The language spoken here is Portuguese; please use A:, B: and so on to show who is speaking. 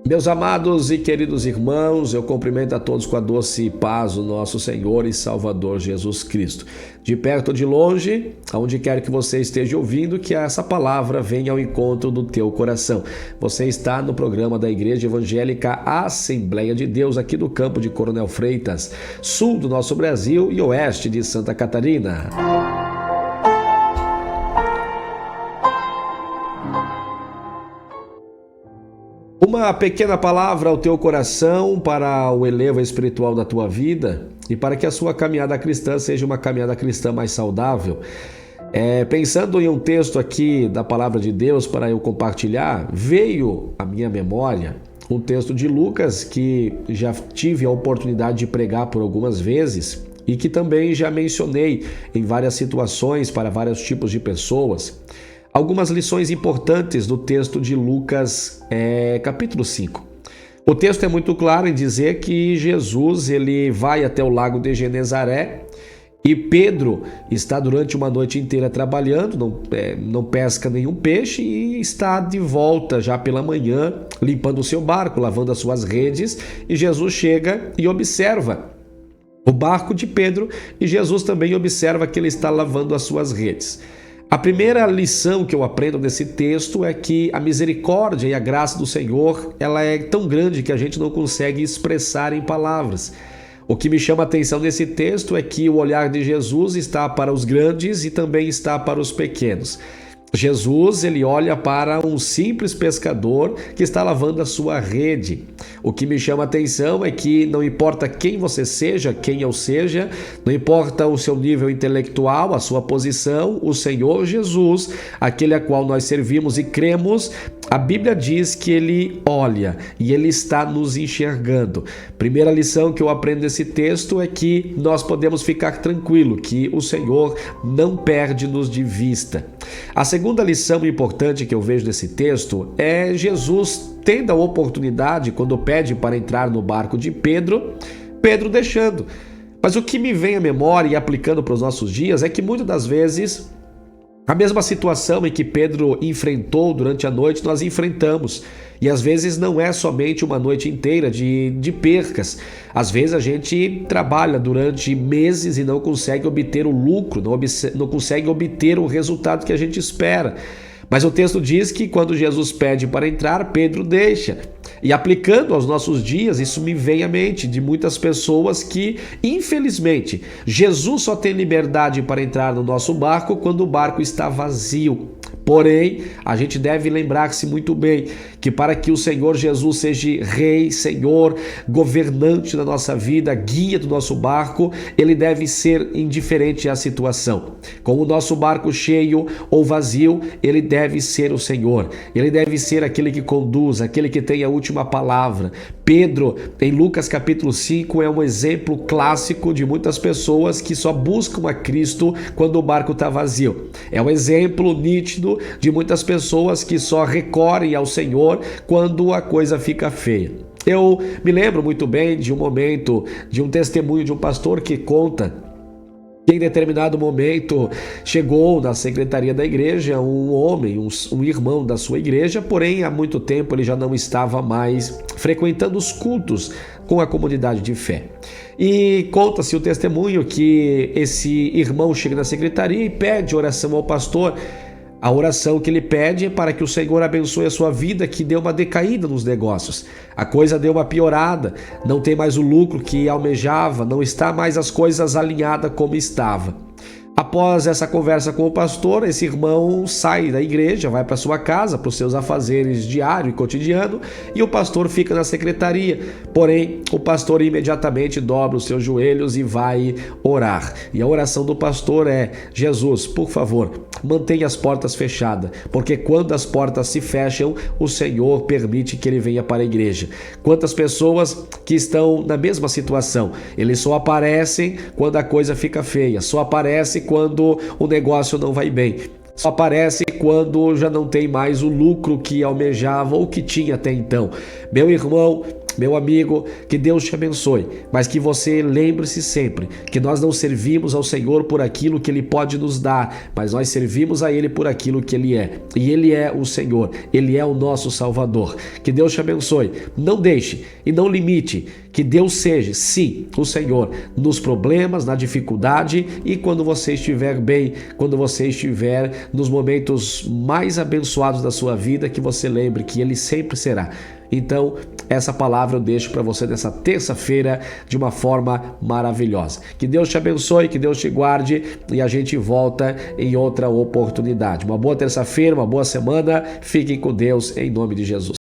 A: Meus amados e queridos irmãos, eu cumprimento a todos com a doce paz do nosso Senhor e Salvador Jesus Cristo. De perto ou de longe, aonde quer que você esteja ouvindo, que essa palavra venha ao encontro do teu coração. Você está no programa da Igreja Evangélica Assembleia de Deus, aqui do campo de Coronel Freitas, sul do nosso Brasil e oeste de Santa Catarina. Uma pequena palavra ao teu coração para o elevo espiritual da tua vida e para que a sua caminhada cristã seja uma caminhada cristã mais saudável. Pensando em um texto aqui da palavra de Deus para eu compartilhar, veio à minha memória um texto de Lucas que já tive a oportunidade de pregar por algumas vezes e que também já mencionei em várias situações para vários tipos de pessoas. Algumas lições importantes do texto de Lucas, capítulo 5. O texto é muito claro em dizer que Jesus ele vai até o lago de Genezaré e Pedro está durante uma noite inteira trabalhando, não pesca nenhum peixe e está de volta já pela manhã, limpando o seu barco, lavando as suas redes, e Jesus chega e observa o barco de Pedro e Jesus também observa que ele está lavando as suas redes. A primeira lição que eu aprendo nesse texto é que a misericórdia e a graça do Senhor, ela é tão grande que a gente não consegue expressar em palavras. O que me chama a atenção nesse texto é que o olhar de Jesus está para os grandes e também está para os pequenos. Jesus, ele olha para um simples pescador que está lavando a sua rede. O que me chama a atenção é que não importa quem você seja, quem eu seja, não importa o seu nível intelectual, a sua posição, o Senhor Jesus, aquele a qual nós servimos e cremos, a Bíblia diz que ele olha e ele está nos enxergando. Primeira lição que eu aprendo desse texto é que nós podemos ficar tranquilo, que o Senhor não perde-nos de vista. A segunda lição importante que eu vejo nesse texto é Jesus tendo a oportunidade, quando pede para entrar no barco de Pedro deixando. Mas o que me vem à memória e aplicando para os nossos dias é que muitas das vezes a mesma situação em que Pedro enfrentou durante a noite, nós enfrentamos. E às vezes não é somente uma noite inteira de percas. Às vezes a gente trabalha durante meses e não consegue obter o lucro, não consegue obter o resultado que a gente espera. Mas o texto diz que quando Jesus pede para entrar, Pedro deixa. E aplicando aos nossos dias, isso me vem à mente de muitas pessoas que, infelizmente, Jesus só tem liberdade para entrar no nosso barco quando o barco está vazio. Porém, a gente deve lembrar-se muito bem que para que o Senhor Jesus seja Rei, Senhor, governante da nossa vida, guia do nosso barco, ele deve ser indiferente à situação. Com o nosso barco cheio ou vazio, ele deve ser o Senhor. Ele deve ser aquele que conduz, aquele que tem a última palavra. Pedro, em Lucas capítulo 5, é um exemplo clássico de muitas pessoas que só buscam a Cristo quando o barco está vazio. É um exemplo nítido de muitas pessoas que só recorrem ao Senhor quando a coisa fica feia. Eu me lembro muito bem de um momento, de um testemunho de um pastor que conta que em determinado momento chegou na secretaria da igreja um homem, um irmão da sua igreja, porém há muito tempo ele já não estava mais frequentando os cultos com a comunidade de fé. E conta-se o testemunho que esse irmão chega na secretaria e pede oração ao pastor. A oração que ele pede é para que o Senhor abençoe a sua vida, que deu uma decaída nos negócios. A coisa deu uma piorada, não tem mais o lucro que almejava, não está mais as coisas alinhadas como estava. Após essa conversa com o pastor, esse irmão sai da igreja, vai para sua casa, para os seus afazeres diário e cotidiano, e o pastor fica na secretaria. Porém, o pastor imediatamente dobra os seus joelhos e vai orar. E a oração do pastor é: Jesus, por favor, mantenha as portas fechadas, porque quando as portas se fecham, o Senhor permite que ele venha para a igreja. Quantas pessoas que estão na mesma situação, eles só aparecem quando a coisa fica feia, só aparece quando o negócio não vai bem, só aparece quando já não tem mais o lucro que almejava ou que tinha até então. Meu irmão, Meu amigo, que Deus te abençoe, mas que você lembre-se sempre que nós não servimos ao Senhor por aquilo que Ele pode nos dar, mas nós servimos a Ele por aquilo que Ele é. E Ele é o Senhor, Ele é o nosso Salvador. Que Deus te abençoe. Não deixe e não limite que Deus seja, sim, o Senhor, nos problemas, na dificuldade e quando você estiver bem, quando você estiver nos momentos mais abençoados da sua vida, que você lembre que Ele sempre será. Então, essa palavra eu deixo para você nessa terça-feira de uma forma maravilhosa. Que Deus te abençoe, que Deus te guarde e a gente volta em outra oportunidade. Uma boa terça-feira, uma boa semana. Fiquem com Deus em nome de Jesus.